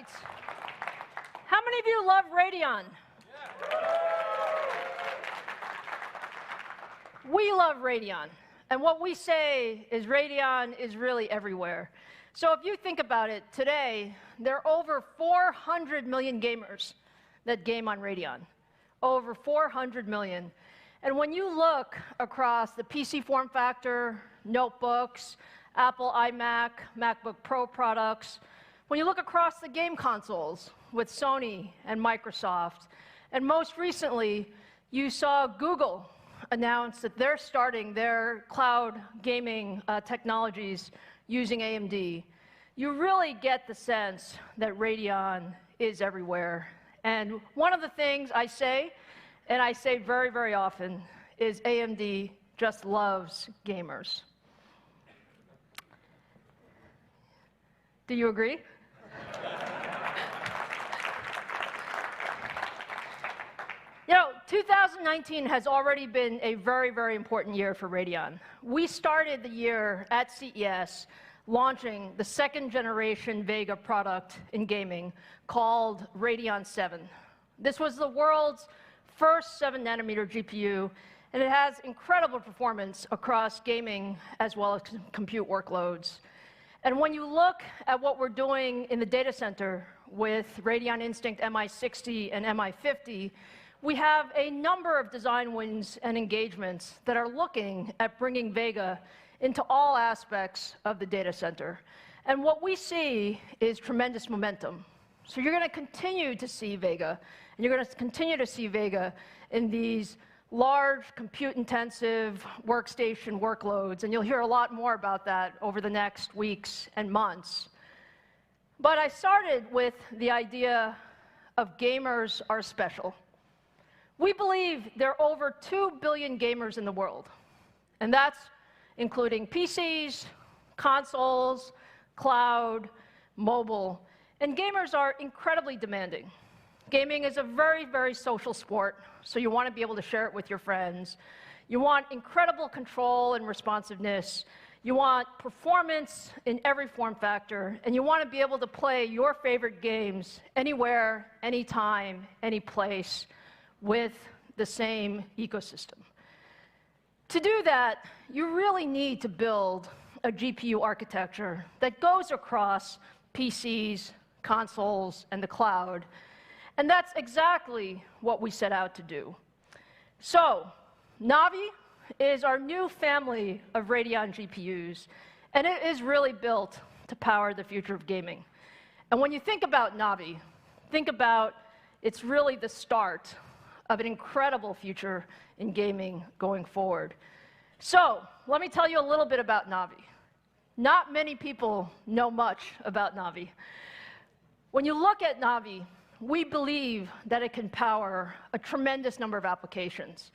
right. How many of you love Radeon? We love Radeon. And what we say is Radeon is really everywhere. So if you think about it, today, there are over 400 million gamers that game on Radeon. Over 400 million. And when you look across the PC form factor, notebooks, Apple iMac, MacBook Pro products, when you look across the game consoles with Sony and Microsoft, and most recently, you saw Google announce that they're starting their cloud gaming technologies using AMD, you really get the sense that Radeon is everywhere. And one of the things I say, and I say very, very often, is AMD just loves gamers. Do you agree? You know, 2019 has already been a very, very important year for Radeon. We started the year at CES launching the second-generation Vega product in gaming called Radeon VII. This was the world's first 7-nanometer GPU, and it has incredible performance across gaming as well as compute workloads. And when you look at what we're doing in the data center with Radeon Instinct MI60 and MI50, we have a number of design wins and engagements that are looking at bringing Vega into all aspects of the data center. And what we see is tremendous momentum. So you're going to continue to see Vega, and you're going to continue to see Vega in these large, compute-intensive workstation workloads, and you'll hear a lot more about that over the next weeks and months. But I started with the idea of gamers are special. We believe there are over 2 billion gamers in the world, and that's including PCs, consoles, cloud, mobile, and gamers are incredibly demanding. Gaming is a very, very social sport, so you want to be able to share it with your friends. You want incredible control and responsiveness. You want performance in every form factor, and you want to be able to play your favorite games anywhere, anytime, any place, with the same ecosystem. To do that, you really need to build a GPU architecture that goes across PCs, consoles, and the cloud. And that's exactly what we set out to do. So, Navi is our new family of Radeon GPUs, and it is really built to power the future of gaming. And when you think about Navi, think about it's really the start of an incredible future in gaming going forward. So, let me tell you a little bit about Navi. Not many people know much about Navi. When you look at Navi, we believe that it can power a tremendous number of applications.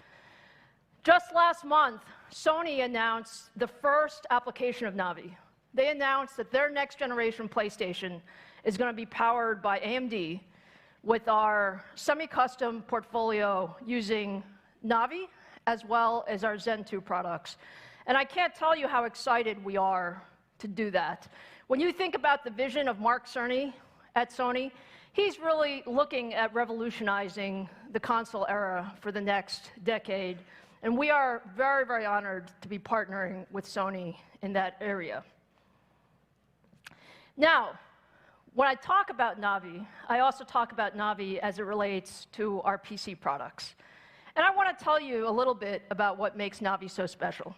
Just last month, Sony announced the first application of Navi. They announced that their next-generation PlayStation is going to be powered by AMD with our semi-custom portfolio using Navi as well as our Zen 2 products. And I can't tell you how excited we are to do that. When you think about the vision of Mark Cerny at Sony, he's really looking at revolutionizing the console era for the next decade. And we are very, very honored to be partnering with Sony in that area. Now, when I talk about Navi, I also talk about Navi as it relates to our PC products. And I want to tell you a little bit about what makes Navi so special.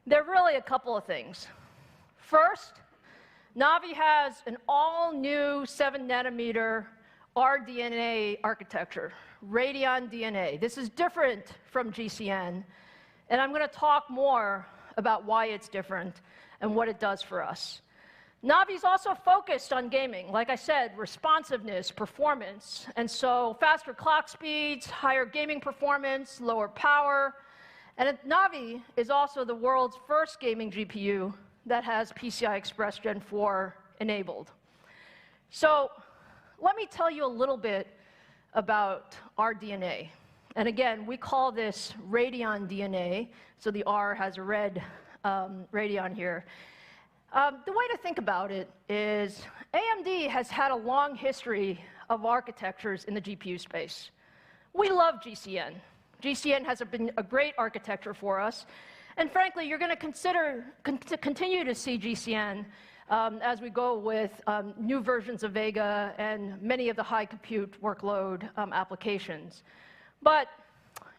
There are really a couple of things. First, Navi has an all-new 7-nanometer RDNA architecture, Radeon DNA. This is different from GCN, and I'm going to talk more about why it's different and what it does for us. Navi is also focused on gaming. Like I said, responsiveness, performance, and so faster clock speeds, higher gaming performance, lower power. And Navi is also the world's first gaming GPU that has PCI Express Gen 4 enabled. So let me tell you a little bit about RDNA. And again, we call this Radeon DNA, so the R has a red Radeon here. The way to think about it is AMD has had a long history of architectures in the GPU space. We love GCN. GCN has been a great architecture for us. And frankly, you're going to continue to see GCN as we go with new versions of Vega and many of the high compute workload applications. But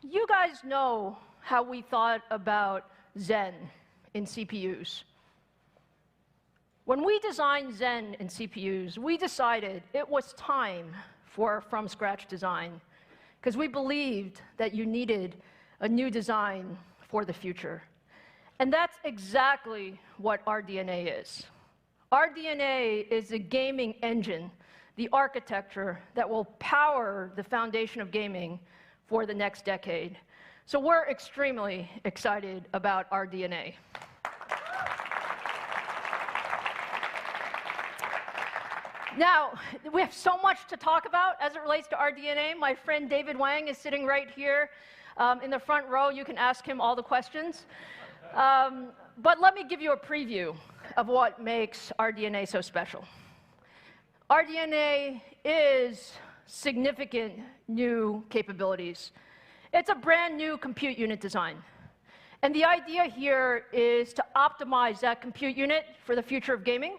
you guys know how we thought about Zen in CPUs. When we designed Zen in CPUs, we decided it was time for from-scratch design, because we believed that you needed a new design for the future. And that's exactly what RDNA is. RDNA is a gaming engine, the architecture that will power the foundation of gaming for the next decade. So we're extremely excited about RDNA. Now, we have so much to talk about as it relates to RDNA. My friend David Wang is sitting right here in the front row. You can ask him all the questions. But let me give you a preview of what makes RDNA so special. RDNA is significant new capabilities. It's a brand new compute unit design. And the idea here is to optimize that compute unit for the future of gaming.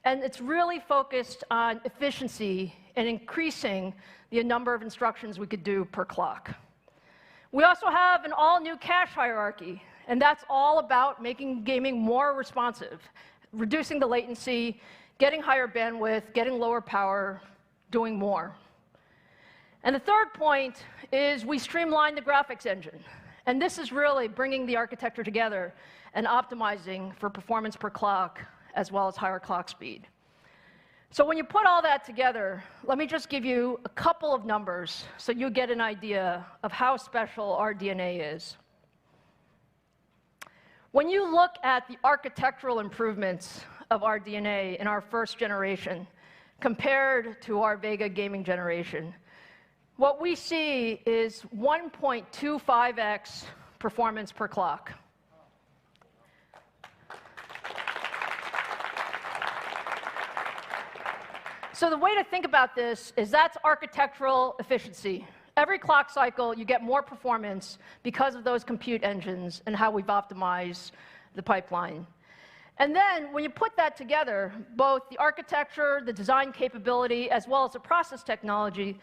And it's really focused on efficiency and increasing the number of instructions we could do per clock. We also have an all-new cache hierarchy, and that's all about making gaming more responsive, reducing the latency, getting higher bandwidth, getting lower power, doing more. And the third point is we streamlined the graphics engine. And this is really bringing the architecture together and optimizing for performance per clock, as well as higher clock speed. So when you put all that together, let me just give you a couple of numbers so you get an idea of how special RDNA is. When you look at the architectural improvements of RDNA in our first generation compared to our Vega gaming generation, what we see is 1.25x performance per clock. So the way to think about this is that's architectural efficiency. Every clock cycle, you get more performance because of those compute engines and how we've optimized the pipeline. And then when you put that together, both the architecture, the design capability, as well as the process technology,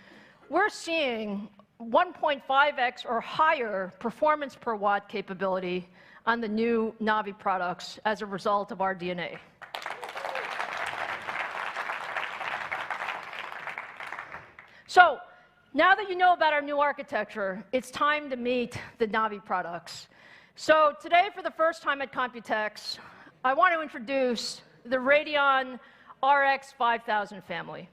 we're seeing 1.5x or higher performance per watt capability on the new Navi products as a result of RDNA. So now that you know about our new architecture, it's time to meet the Navi products. So today, for the first time at Computex, I want to introduce the Radeon RX 5000 family.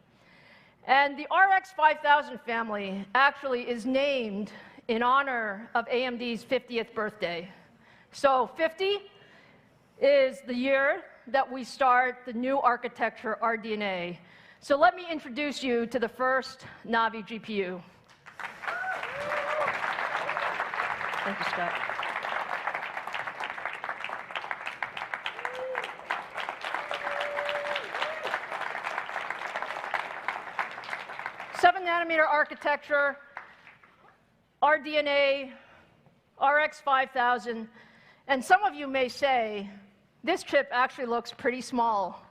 And the RX 5000 family actually is named in honor of AMD's 50th birthday. So 50 is the year that we start the new architecture, RDNA. So let me introduce you to the first Navi GPU. Thank you, Scott. Seven-nanometer architecture, RDNA, RX 5000. And some of you may say, this chip actually looks pretty small.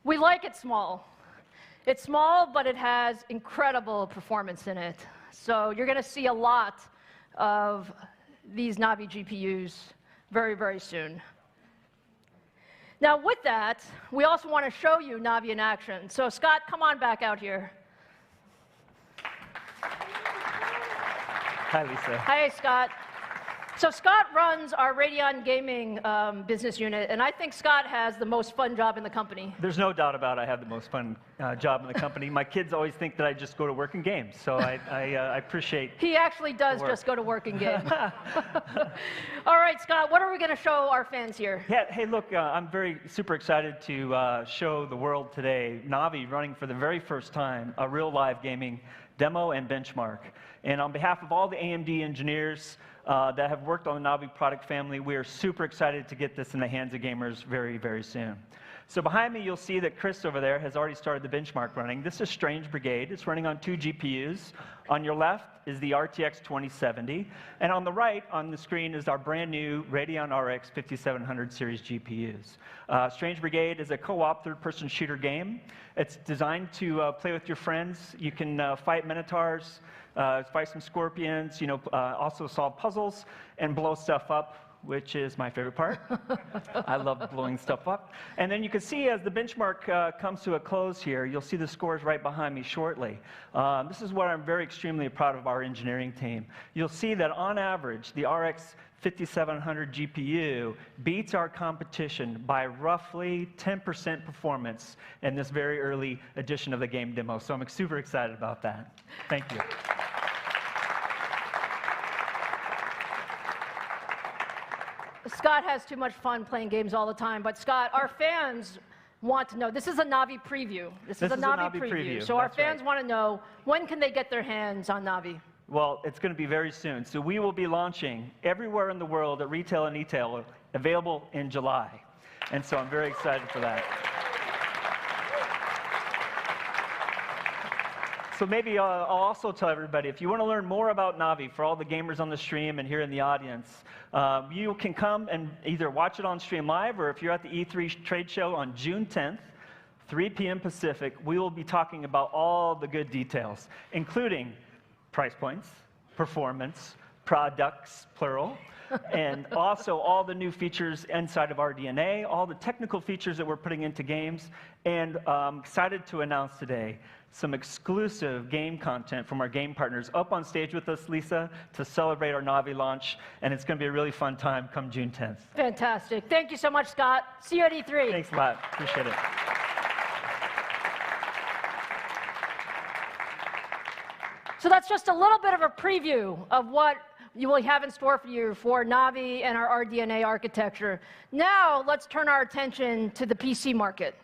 We like it small. It's small, but it has incredible performance in it. So you're going to see a lot of these Navi GPUs very, very soon. Now, with that, we also want to show you Navi in action. So Scott, come on back out here. Hi, Lisa. Hi, Scott. So Scott runs our Radeon gaming business unit, and I think Scott has the most fun job in the company. There's no doubt about it. I have the most fun job in the company. My kids always think that I just go to work and game, so I appreciate. He actually does just go to work and game. All right, Scott, what are we going to show our fans here? Yeah, hey, look, I'm super excited to show the world today Navi running for the very first time a real live gaming demo and benchmark. And on behalf of all the AMD engineers that have worked on the Navi product family, we are super excited to get this in the hands of gamers very, very soon. So behind me, you'll see that Chris over there has already started the benchmark running. This is Strange Brigade. It's running on 2 GPUs. On your left is the RTX 2070. And on the right on the screen is our brand new Radeon RX 5700 series GPUs. Strange Brigade is a co-op third-person shooter game. It's designed to play with your friends. You can fight minotaurs, fight some scorpions, also solve puzzles and blow stuff up, which is my favorite part. I love blowing stuff up. And then you can see as the benchmark comes to a close here, you'll see the scores right behind me shortly. This is what I'm very extremely proud of our engineering team. You'll see that on average, the RX 5700 GPU beats our competition by roughly 10% performance in this very early edition of the game demo. So I'm super excited about that. Thank you. Scott has too much fun playing games all the time, but Scott, our fans want to know, this is a Navi preview. This is a Navi preview. So our fans want to know, when can they get their hands on Navi? Well, it's going to be very soon. So we will be launching everywhere in the world at retail and e-tail, available in July. And so I'm very excited for that. So maybe I'll also tell everybody, if you want to learn more about Navi, for all the gamers on the stream and here in the audience, you can come and either watch it on stream live, or if you're at the E3 trade show on June 10th, 3 p.m. Pacific, we will be talking about all the good details, including price points, performance, products, plural, and also all the new features inside of RDNA, all the technical features that we're putting into games, and excited to announce today some exclusive game content from our game partners up on stage with us, Lisa, to celebrate our Navi launch, and it's going to be a really fun time come June 10th. Fantastic. Thank you so much, Scott. See you at E3. Thanks a lot. Appreciate it. So that's just a little bit of a preview of what you will have in store for you for Navi and our RDNA architecture. Now let's turn our attention to the PC market.